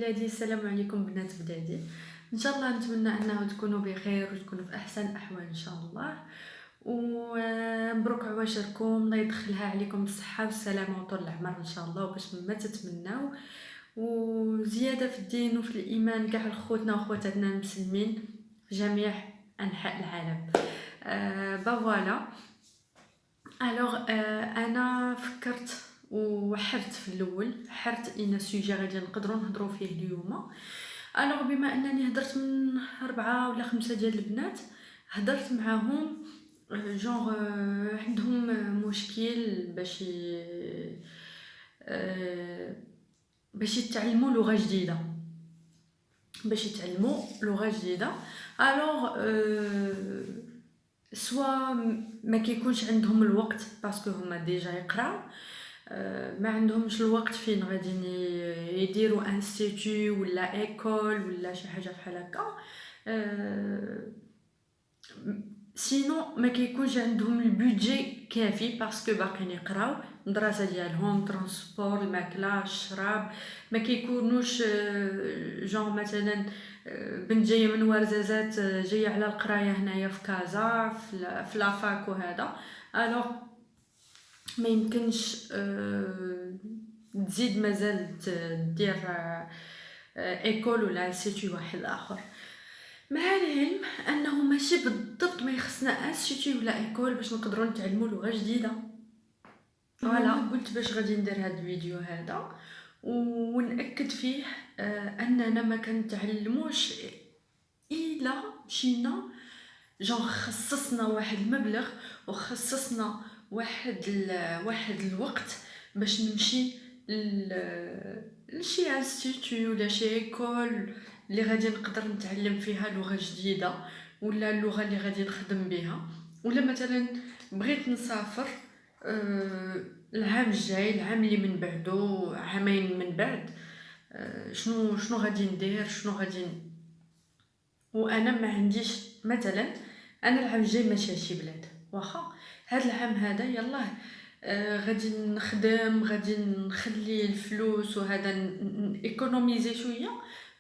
بلادي، السلام عليكم بنات بلادي. ان شاء الله نتمنى انه تكونوا بخير وتكونوا في احسن الاحوال ان شاء الله. ومبروك عواشركم، الله يدخلها عليكم بالصحه والسلامه وطول العمر ان شاء الله، وباش ما تتمناو وزياده في الدين وفي الايمان كاع خوتنا وخواتاتنا المسلمين في جميع انحاء العالم. فوالا. الوغ انا فكرت وحرت في الاول، حرت ان سوجي غادي نقدروا نهضروا فيه اليوم. الوغ بما انني هدرت من 4 ولا 5 ديال البنات، هدرت معاهم جونغ عندهم مشكل باش يتعلموا لغه جديده، الوغ سوا ما كيكونش عندهم الوقت باسكو هما ديجا يقراو، ما عندهمش الوقت فين غادي يديروا انستيتو ولا ايكول ولا شي حاجه بحال هكا. سينو ما كيكونش عندهم البودجي كافي باسكو باقيين يقراو المدرسه ديالهم، ترونسبور، الماكله، الشراب، ما كيكونوش جون مثلا بنت جايه من ورزازات جايه على القرايه هنايا في كازا في لافاك وهذا. الوغ ما يمكنش تزيد مازال دير ايكول ولا انستيتو واحد اخر، مع العلم انه ماشي بالضبط ما يخصنا انستيتو ولا ايكول باش نقدروا نتعلموا لغه جديده. فوالا قلت باش غادي ندير هذا الفيديو هذا ونأكد فيه اننا ما كنتعلموش الا مشينا جون خصصنا واحد المبلغ وخصصنا واحد الوقت باش نمشي لشي انستيتو ولا شي ايكول اللي غادي نقدر نتعلم فيها لغه جديده ولا اللغه اللي غادي نخدم بها. ولا مثلا بغيت نسافر العام الجاي، العام اللي من بعده، عامين من بعد، شنو غادي ندير، شنو غادي وانا ما عنديش مثلا. انا العام الجاي ماشي شي بلاد، واخا هذا العام هذا يلاه غادي نخدم، غادي نخلي الفلوس وهذا ايكونوميزي شويه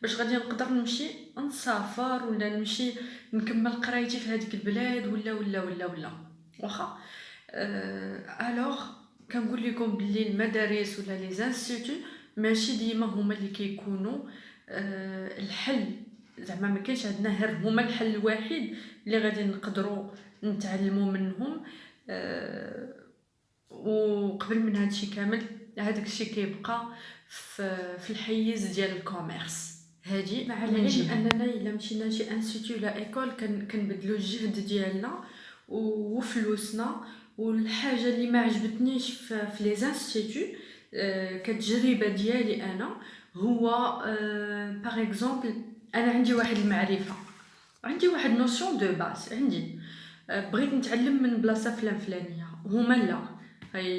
باش غادي نقدر نمشي نسافر ولا نمشي نكمل قرايتي في هذيك البلاد ولا واخا. الوغ كنقول لكم باللي المدارس ولا لي زانستيتو ماشي ديما هما اللي كيكونوا الحل، زعما ما كاينش عندنا غير هما الحل الوحيد اللي غادي نقدروا نتعلموا منهم. وقبل من هادشي كامل هذاك الشيء كيبقى في الحيز ديال الكوميرس هادي، مع العلم اننا الا مشينا لشي انستيتو ولا ايكول كنبدلوا الجهد ديالنا وفلوسنا. والحاجه اللي ما عجبتنيش في لي انستيتو كتجربه ديالي انا هو باغ اكزومبل، انا عندي واحد المعرفه، عندي واحد نوسيون دو باس، عندي بغيت نتعلم من بلاصه فلانيه، هما لا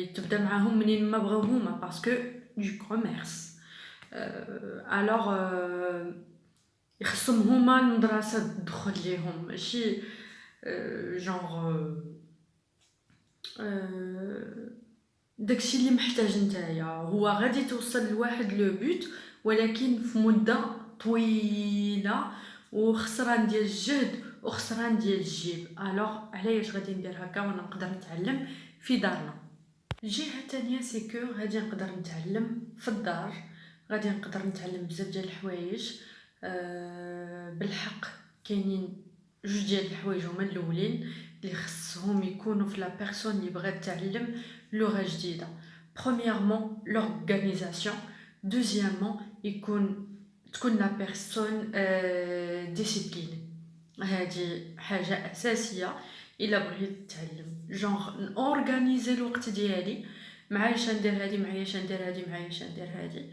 تبدا معاهم منين ما بغاو هما باسكو دو كوميرس. الوغ يخصهم هما المدرسه تدخل ليهم، ماشي جونغ داكشي اللي محتاج نتايا هو غادي توصل لواحد لو بوت ولكن في مده طويله وخسران ديال الجهد وخسران ديال الجيب. الوغ علاش غادي ندير هكا وانا نقدر نتعلم في دارنا؟ الجهه الثانيه سيكو غادي نقدر نتعلم في الدار، غادي نقدر نتعلم بزاف ديال الحوايج. بالحق كاينين جوج ديال الحوايج هما الاولين اللي خصهم يكونوا في لا بيرسون اللي بغات تعلم لغه جديده. premièrement l'organisation، deuxièmement تكون لا بيرسون ديسيبلين. هذه حاجه اساسيه الا بغيت تتعلم، جونغ اورغانيزي الوقت ديالي، معايا ندير هادي، معايا ندير هادي، معايا ندير هادي،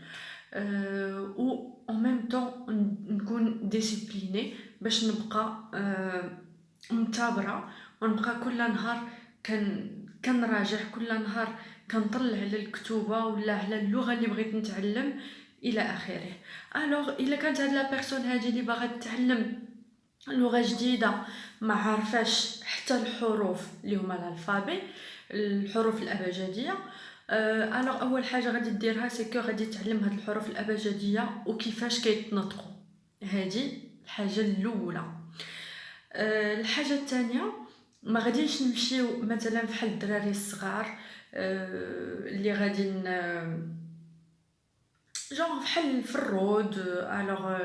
و en même temps نكون ديسيبليني باش نبقى متابره ونبقى كل نهار كنراجع، كل نهار كنطلع على الكتوبه ولا على اللغه اللي بغيت نتعلم الى اخره. الوغ الا كانت هاد لا بيرسون هادي اللي باغا تتعلم لغه جديده ما عارفاش حتى الحروف اللي هما الالفابي، الحروف الابجديه، الوغ اول حاجه غادي ديرها سي كو غادي تعلم هاد الحروف الابجديه وكيفاش كيتنطقوا. هذه الحاجه الاولى. الحاجه الثانيه، ما غاديش نمشيو مثلا فحال الدراري الصغار اللي غادي جونغ فحال في الرود. الوغ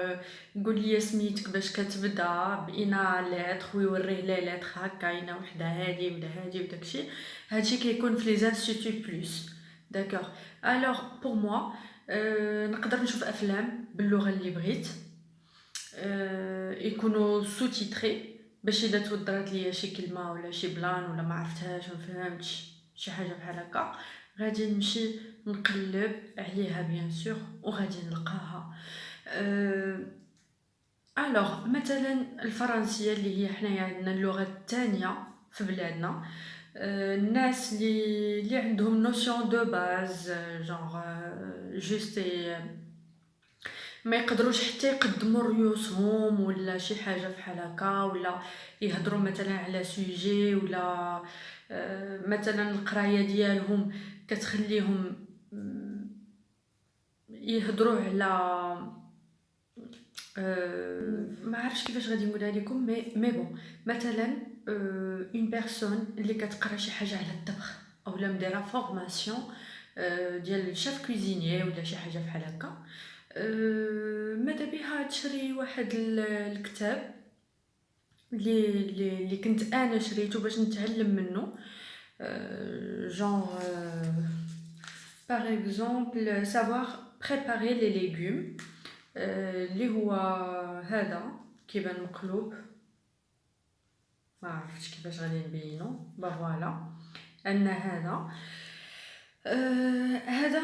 نقول لي سميتك باش كتبدا بإنا لتر ويوريه لي لتر هكا اينا وحده هادي ولا هادي وداكشي. هادشي كيكون في لي انستيتو بلس. داكوغ. الوغ بور موا نقدر نشوف افلام باللغه اللي بغيت يكونوا سو تيتري باش اذا تودرت ليا شي كلمه ولا شي بلان ولا ما عرفتهاش ما فهمتش شي حاجه بحال هكا، غادي نمشي نقلب عليها بيان سور وغادي نلقاها. الوغ مثلا الفرنسيه اللي هي حنايا عندنا اللغه الثانيه في بلادنا. الناس اللي عندهم نوسيون دو باز جونغ جوست ما يقدروش حتى يقدموا ريوسهم ولا شي حاجه بحال هكا، ولا يهضروا مثلا على سوجي، ولا مثلا القرايه ديالهم كتخليهم يهضروا على ما عرفتش كيفاش غادي نقولها لكم، مي بون مثلا اون بيرسون اللي كتقرا شي حاجه على الطبخ اولا مديره فورماسيون ديال شاف كوزينيي ولا شي حاجه بحال هكا. ماذا بها تشري واحد الكتاب اللي كنت انا شريته باش نتعلم منه. genre par exemple savoir préparer les légumes اللي هو هذا كيبان مقلوب، ما عرفتش كيفاش غادي نبينو. فوالا عندنا هذا. هذا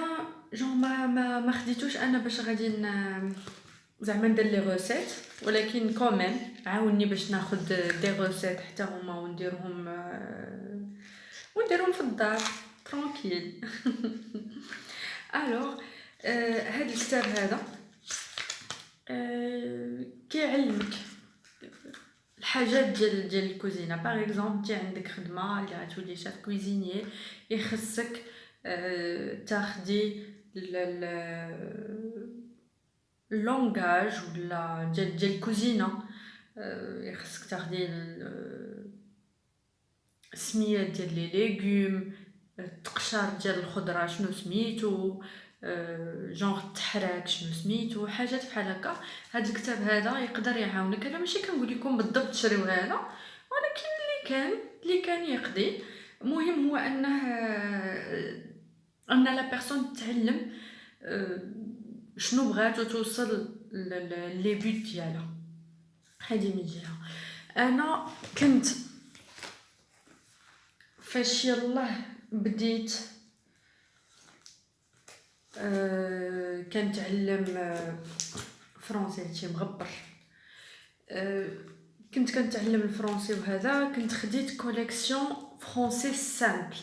جون ما خديتوش انا باش غادي زعما ندير لي روسيت، ولكن كوميم عاوني باش ناخذ دي روسيت حتى هما ونديرهم في الدار ترونكيل. الوغ هاد الكتاب هذا كيعلمك الحاجات ديال الكوزينه. باغ اكزومبل تي عندك خدمه اللي غتولي شاف كوزينيي، يخصك تاخدي اللونغاج ولا ديال الكوزينه، يخصك تاخدي السميات ديال لي ليغوم، التقشر ديال الخضره شنو سميتو، جونغ التحراك شنو سميتو، حاجات بحال هكا. هاد الكتاب هذا يقدر يعاونك. انا ماشي كنقول لكم بالضبط شريو هذا، ولكن اللي كان يقضي. المهم هو انه ان لا بيرسون تعلم شنو بغات وتوصل لي بوت ديالها. هذه من جهه. انا كنت فاش يلاه بديت كنتعلم فرونسي، هادشي مغبر. كنت كنتعلم الفرونسي وهذا كنت خديت كوليكسيون فرونسي سامبل.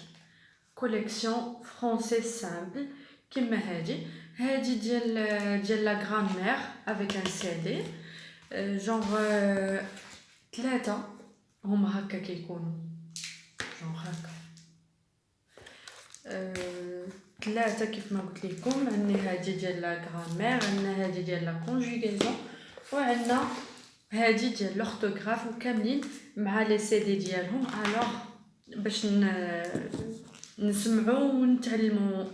كوليكسيون فرونسي سامبل كما هادي ديال لا غرامير افيك ان سي دي. جونغ 3 هما هكا كيكونوا، جونغ هكا 3 كيف ما قلت لكم. عندنا هادي ديال لا غرامير، عندنا هادي ديال لا كونجوغاسيون، وعندنا هادي ديال لورتوغراف، وكاملين مع لي سي دي ديالهم. الوغ باش نسمعوا ونتعلموا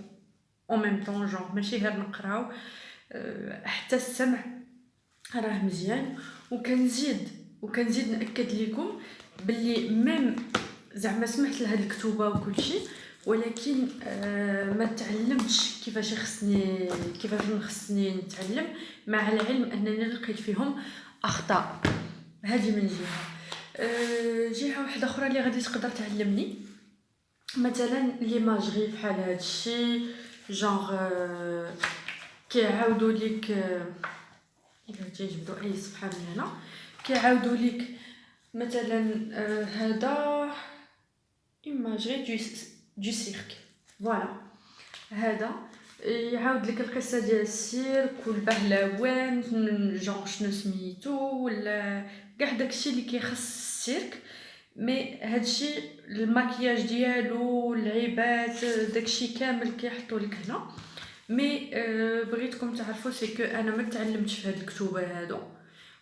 او ميم طون، جونغ ماشي غير نقراو، حتى السمع راه مزيان. وكنزيد ناكد لكم باللي ميم زعما سمحت لهاد الكتوبه وكل شيء، ولكن ما تعلمتش كيفاش خصني نتعلم، مع العلم انني لقيت فيهم اخطاء. هذه من جهه واحده اخرى اللي غادي تقدر تعلمني مثلا ليماجري بحال هذا الشيء. جونغ كيعاودوا لك الا تجبدوا اي صفحه من هنا، كيعاودوا لك مثلا هذا ايماجري دو سيرك. فوالا هذا يعاود لك القصه ديال السيرك والبهلوان جونغ شنو سميتو، ولا كاع داكشي اللي كيخص السيرك مي هادشي الماكياج ديالو اللعيبات داكشي كامل كيحطوا لك هنا. مي بغيتكم تعرفوا سي كو انا ما تعلمتش في هاد الكتوبه هادو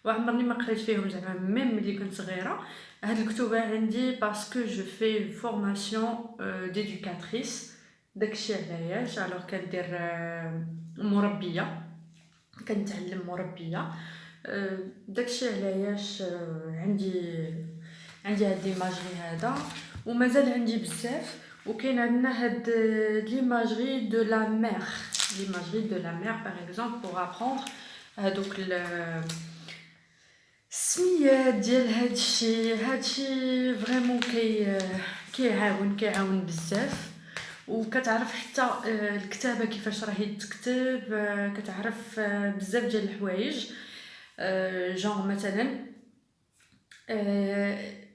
وعمرني ما قريت فيهم زعما ميم ملي كنت صغيره. هاد الكتوبه عندي باسكو جو في فورماسيون ديدوكاتريس. داكشي علاش الوغ كندير مربيه، كنتعلم مربيه. داكشي علاش عندي هاد ليماجري هذا ومازال عندي بزاف. وكاين عندنا هاد ليماجري دو لا مير، ليماجري دو لا مير باغ اكزومبل بور ابروندر هادوك السميات ديال هادشي فريمون كيعاون بزاف. وكتعرف حتى الكتابه كيفاش راهي تكتب، كتعرف بزاف ديال الحوايج. جونغ مثلا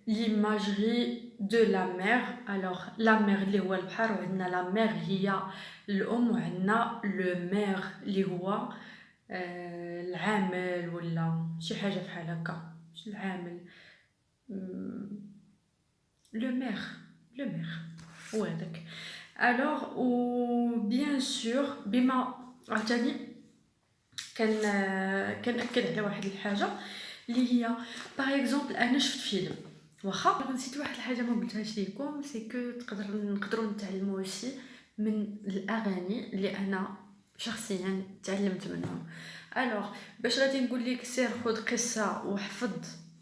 l'imagerie de la mer. Alors la mer اللي هو البحر، وعندنا la mer هي الام، وعندنا le mer اللي هو العامل ولا شي حاجه بحال هكا. العامل لو مير، لو مير هو هذاك. الوغ و بيان سور بما عاوتاني كنأكد على واحد الحاجه اللي هي باغ اكزومبل انا شفت فيلم، واخا نسيت واحد الحاجه ما قلتهاش ليكم، سي كو نقدروا نتعلموا شي من الاغاني اللي انا شخصيا تعلمت منهم. الوغ باش غادي نقول لك سير خذ قصه وحفظ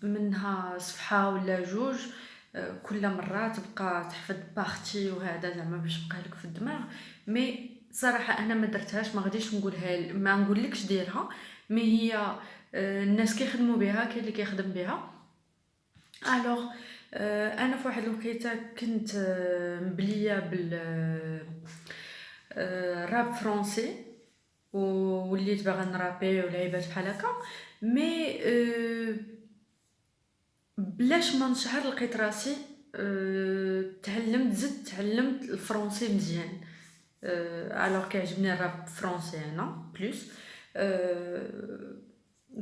منها صفحه ولا جوج كل مره تبقى تحفظ بارتي وهذا زعما باش يبقى لك في الدماغ. مي صراحه انا ما درتهاش، ما غاديش نقولها، ما نقولكش ديرها. مي هي الناس كيخدموا بها، كاين اللي كيخدم بها. الوغ انا في واحد الوقيته كنت مبليه بال راب فرونسي وليت باغا نرابي ولعيبات بحال هكا. مي بلاش ما نشهر لقيت راسي تعلمت الفرونسي مزيان. الوغ كيعجبني الراب فرونسي انا بلوس.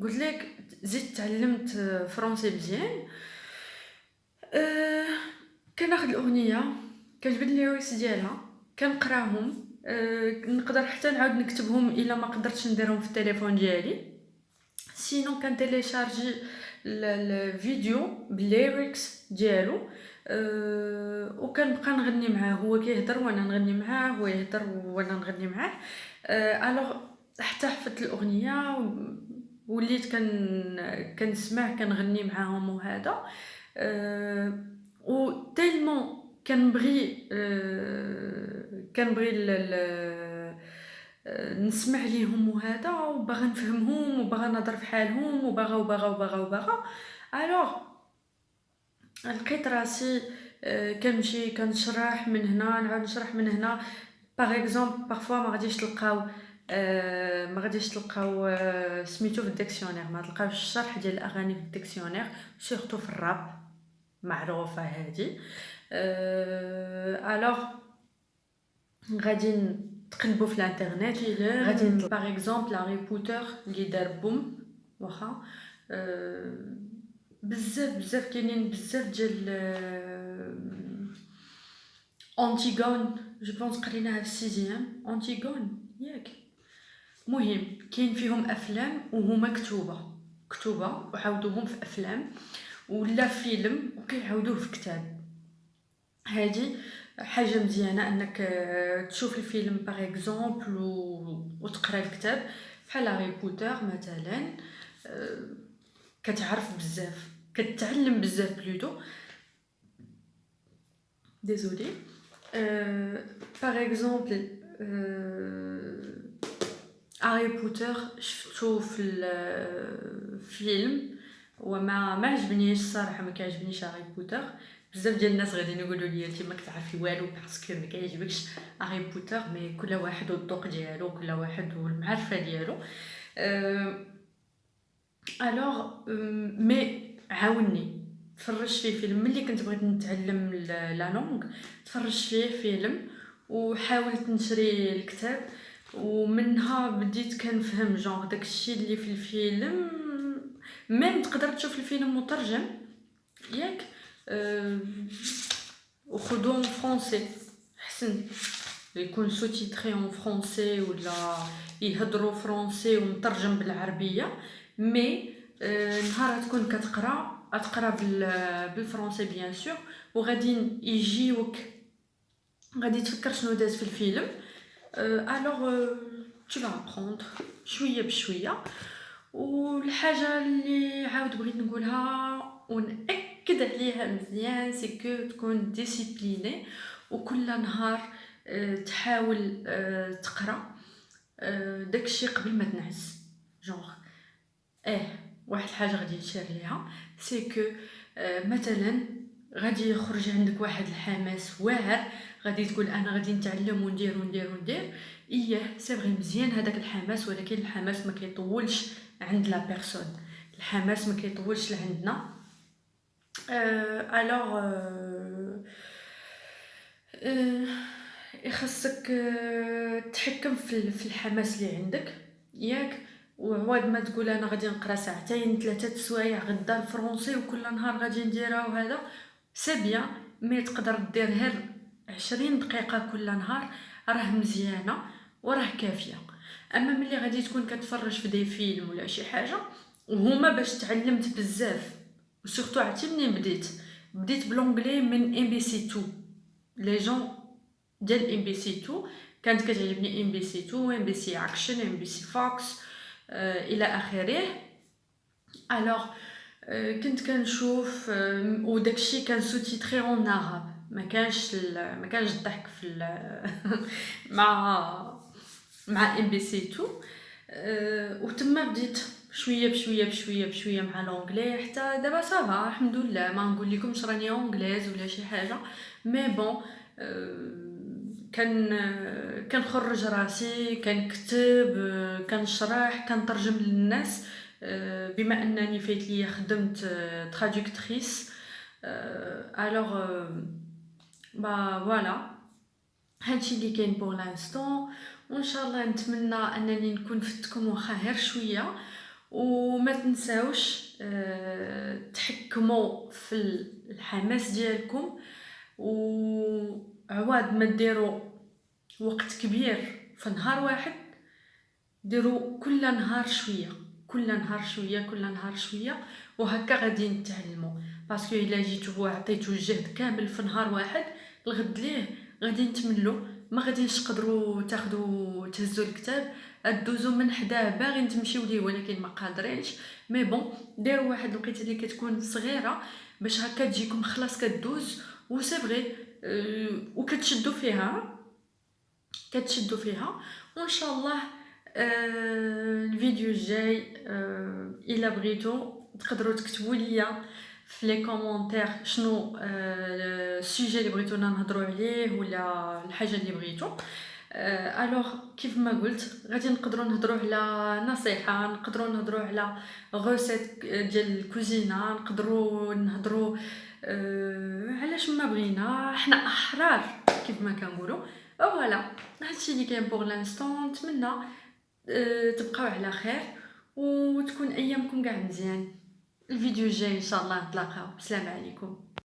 قلت لك زدت تعلمت فرونسي مزيان. كناخذ الاغنيه كنجبد الليريكس ديالها كنقراهم. نقدر حتى نعاود نكتبهم الا ما قدرتش نديرهم في التليفون ديالي. سينو كنتيليشارجي الفيديو بالليريكس ديالو وكنبقى نغني معاه، هو كيهضر وانا نغني معاه، هو يهضر وانا نغني معاه. الوغ حتى حفظت الاغنيه وليت كنسمع كنغني معاهم وهذا. و تيلمون كنبغي نسمع ليهم وهذا، وباغا نفهمهم وباغا نهضر بحالهم وباغا. الوغ لقيت راسي كنمشي كنشرح من هنا نعاود نشرح من هنا. باغ اكزومبل بارفوا ما غاديش تلقاو سميتو في الديكسيونير، ما تلقاوش الشرح ديال الاغاني في الديكسيونير سورتو في الراب معروفه هذه. الوغ غادي تقلبوا في الانترنت، غادي باغ اكزومبل هاري بوتر اللي دار بوم، واخا بزاف كاينين بزاف ديال اونتيغون. جو بونس قريناها في السيزيام اونتيغون ياك. مهم كاين فيهم افلام وهما كتوبه وعاودوهم في افلام ولا فيلم وكيعاودوه في كتاب. هذه حاجه مزيانه انك تشوف الفيلم باغ اكزومبل وتقرا الكتاب. بحال هاري بوتر مثلا كتعرف بزاف، كتعلم بزاف بلوتو. ديزولي باغ اكزومبل هاري بوتر شفتو في الفيلم وما عجبنيش الصراحه، ما كيعجبنيش هاري بوتر. بزاف ديال الناس غادي يقولوا لي انت ما كتعرفي والو باسكو ما كيعجبكش هاري بوتر. مي كل واحد والذوق ديالو، كل واحد والمعرفه ديالو. الوغ مي عاوني تفرجت فيه فيلم ملي كنت بغيت نتعلم لا لونغ، تفرجت فيه فيلم وحاولت نشري الكتاب ومنها بديت كنفهم جونغ داكشي اللي في الفيلم. ميم تقدر تشوف الفيلم مترجم ياك، وخدوه en français أحسن، يكون sous-titré en français ولا يهضروا فرونسي ومترجم بالعربية. مي نهار تكون تقرا بالفرنسي بيان سور، وغادي يجيوك غادي تفكر شنو داز في الفيلم. الوغ tu vas apprendre شويه بشويه. والحاجه اللي عاود بغيت نقولها ونأكد عليها مزيان سي كو تكون ديسيبليني، وكل نهار تحاول تقرا داكشي قبل ما تنعس. جونغ واحد الحاجه غادي نشير ليها سي كو مثلا غادي يخرج عندك واحد الحماس واعر، غادي تقول انا غادي نتعلم وندير وندير وندير. سي فري مزيان هذاك الحماس، ولكن الحماس ما كيطولش عند لا بيرسون، الحماس ما كيطولش لعندنا. الوغ يخصك تحكم في الحماس اللي عندك ياك. وعواد ما تقول انا غادي نقرا ساعتين 3 سوايع غدا الفرنسي وكل نهار غادي نديرها وهذا سي بيان، مي تقدر دير غير 20 دقيقه كل نهار راه مزيانه وراه كافيه. اما ملي غادي تكون كتفرج في دي فيلم ولا شي حاجه وهما باش تعلمت بزاف، وسورتو عرفتي منين بديت بلونجلي من ام بي سي 2. لي جون ديال ام بي سي 2 كانت كتعجبني ام بي سي 2، ام بي سي اكشن، ام بي سي فوكس الى اخره. الوغ كنت كنشوف وداكشي كان سوتيتري اون عرب، ما كانش الضحك في مع ام بي سي 2. وتما بديت شويه بشويه بشويه بشويه مع لونجلي، حتى دابا صافا الحمد لله. ما نقول لكمش راني اونغليز ولا شي حاجه، مي بون كنخرج راسي، كنكتب، كنشرح، كنترجم للناس. بما انني فايت ليا خدمت تراديكتريس. الوغ فوالا هادشي اللي كاين بور لانستون. وان شاء الله نتمنى انني نكون فتكم واخا غير شويه. وما تنساوش تحكموا في الحماس ديالكم، وعواد ما ديروا وقت كبير في نهار واحد، ديروا كل نهار شويه كل نهار شويه كل نهار شويه، وهكا غادي نتعلموا. باسكو الا جيتو عطيتو الجهد كامل في نهار واحد الغد ليه غادي نتملوا، ما غاديش تقدروا تاخذوا تهزوا الكتاب دوزو من حداه باغي تمشيو ليه ولكن ما قادرينش. مي بون ديروا واحد الوقيته اللي كتكون صغيره باش هكا تجيكم خلاص كدوز وسي فري. وكتشدوا فيها وان شاء الله. الفيديو الجاي الا بغيتو تقدروا تكتبوا لي في لي كومونتير شنو السوجي اللي بغيتونا نهضروا عليه ولا الحاجه اللي بغيتو. الوغ كيف ما قلت غادي نقدروا نهضروا على نصيحه، نقدروا نهضروا على غوسيت ديال الكوزينه، نقدروا نهضروا علاش ما بغينا، حنا احرار كيف ما كنقولوا. فوالا هادشي اللي كاين بور لانستون. نتمنى تبقاو على خير وتكون ايامكم كاع مزيان. الفيديو الجاي ان شاء الله نتلاقاو. السلام عليكم.